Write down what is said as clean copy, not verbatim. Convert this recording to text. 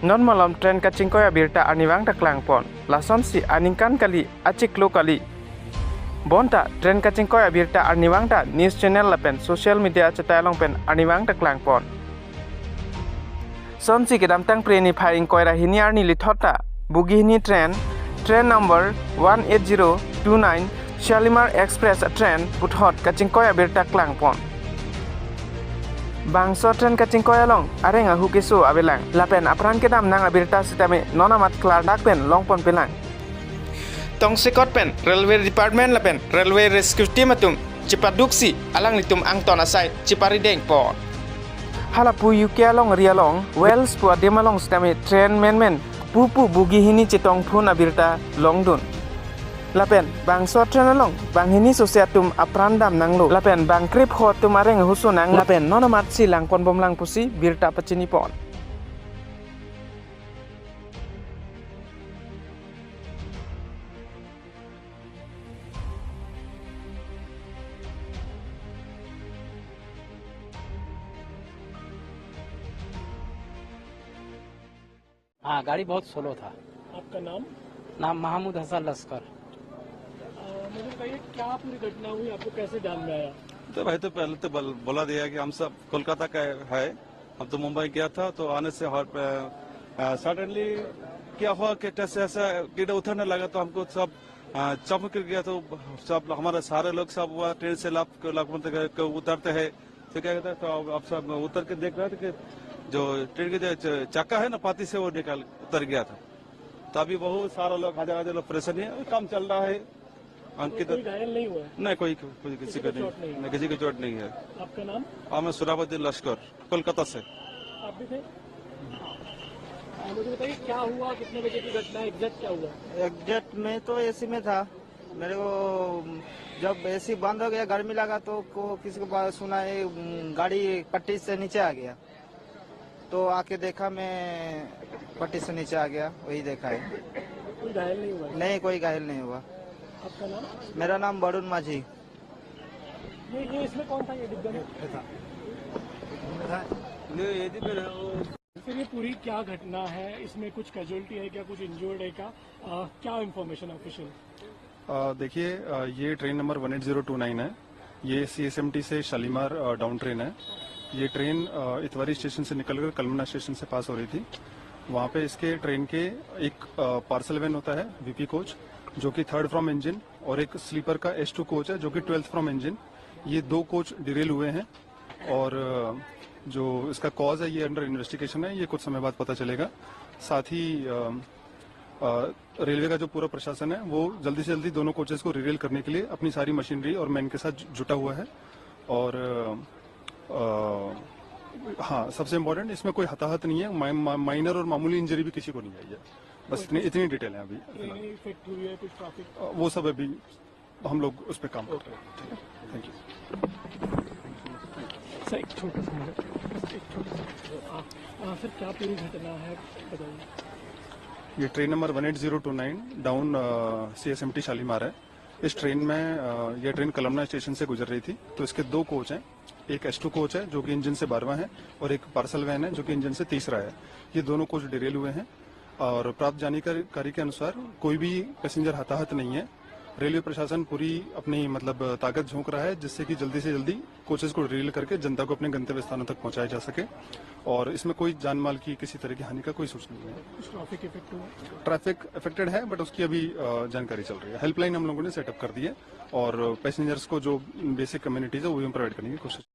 Non malam tren kacing koya birta aniwang taklang pon. Lason si aningkan kali acik lo kali. Bonta tren kacing koya birta aniwang ta news channel lapen social media cetalong pen aniwang taklang pon. Son si kedam tang preni phaing koira hiniar ni lithota bugi hini train number 18029 Shalimar Express train puthot kacing koya birta klang pon. Bangso tren kacing koya long areng ahu kesu abelang lapen apran kedam nang abirta sitame nonamat klar dak pen long pon pelang tong sekot pen railway department lapen railway rescue team atum cipaduksi alang litum angton asai cipari deng pon halapu yukia long rialong wells pu ademalong sitame train men pupu bugi hini citong phun abirta long dun lapen bang so tren along bang hini sosiatum aprandam nanglo lapen bang krip hot tum areng husu nang lapen nonomat silang pon bomlang pusi birta pecini pon. हाँ, गाड़ी बहुत slow था। आपका नाम? नाम महमूद हसन लश्कर। मुझे बताइए क्या पूरी घटना हुई, आपको कैसे ध्यान में आया? तो भाई तो पहले तो बोला दिया कि हम सब कोलकाता का है, हम तो मुंबई गया था, तो आने से सडनली क्या हुआ कि जैसे ऐसा कीड़ा उतरने लगा तो हमको सब चमक गया, तो सब हमारे सारे लोग सब ट्रेन से उतरते हैं, तो क्या कहते हैं, तो अब सब उतर के देख रहे थे कि जो ट्रेन के जो चक्का है ना पाती से वो उतर गया था। तो अभी बहुत सारा लोग हजार लोग परेशानी है, काम चल रहा है। अंकित कोई घायल नहीं हुआ? नहीं, कोई किसी का नहीं, किसी की चोट नहीं है। आपका नाम? मैं सुराबुद्दीन लश्कर, कोलकाता से। आप भी थे? मुझे बताइए क्या हुआ, कितने बजे की घटना है, एग्जैक्ट क्या हुआ? एग्जैक्ट में तो एसी में था, मेरे को जब एसी बंद हो गया गर्मी लगा तो किसी को सुना है गाड़ी पट्टी से नीचे आ गया, तो आके देखा मैं पट्टी से नीचे आ गया, वही देखा है। कोई घायल नहीं हुआ? नहीं, कोई घायल नहीं हुआ। आपका नाम? मेरा नाम वरुण माझी। ये इसमें कौन था, ये डिब्बे में? फिर ये पूरी क्या घटना है, इसमें कुछ कैजुअलिटी है क्या, कुछ इंजर्ड है क्या इंफॉर्मेशन ऑफिशियल? देखिए, ये ट्रेन नंबर 18029 है, ये CSMT से शालीमार डाउन ट्रेन है। ये ट्रेन इतवारी स्टेशन से निकलकर कलमना स्टेशन से पास हो रही थी। वहाँ पे इसके ट्रेन के एक पार्सल वैन होता है VP कोच, जो कि 3rd फ्रॉम इंजन, और एक स्लीपर का S2 कोच है जो कि 12th फ्रॉम इंजन। ये 2 कोच डिरेल हुए हैं और जो इसका कॉज है ये अंडर इन्वेस्टिगेशन है, ये कुछ समय बाद पता चलेगा। साथ ही रेलवे का जो पूरा प्रशासन है वो जल्दी से जल्दी दोनों कोचेस को रिरेल करने के लिए अपनी सारी मशीनरी और मैन के साथ जुटा हुआ है। और हाँ, सबसे इम्पोर्टेंट, इसमें कोई हताहत नहीं है, माइनर और मामूली इंजरी भी किसी को नहीं आई है। बस इतनी डिटेल है अभी। इफेक्ट हुई है कुछ ट्रैफिक? वो सब अभी हम लोग उस पर काम कर रहे हैं। Thank you sir. एक छोटा सा सर, क्या पूरी घटना है बताइए। ये train number 18029 down CSMT Shalimar है। इस ट्रेन में ये ट्रेन कलमना स्टेशन से गुजर रही थी, तो इसके 2 कोच हैं। एक S2 कोच है जो कि इंजन से 12वां है, और एक पार्सल वैन है जो कि इंजन से 3रा है। ये दोनों कोच डिरेल हुए हैं और प्राप्त जानकारी के अनुसार कोई भी पैसेंजर हताहत नहीं है। रेलवे प्रशासन पूरी अपनी ताकत झोंक रहा है जिससे कि जल्दी से जल्दी कोचेस को डिरेल करके जनता को अपने गंतव्य स्थानों तक पहुंचाया जा सके, और इसमें कोई जान माल की किसी तरह की हानि का कोई सूचना नहीं है। ट्रैफिक इफेक्ट हुआ? ट्रैफिक अफेक्टेड है, बट उसकी अभी जानकारी चल रही है। हेल्पलाइन हम लोगों ने सेटअप कर दी है और पैसेंजर्स को जो बेसिक कम्युनिटीज है वो भी प्रोवाइड करने की कोशिश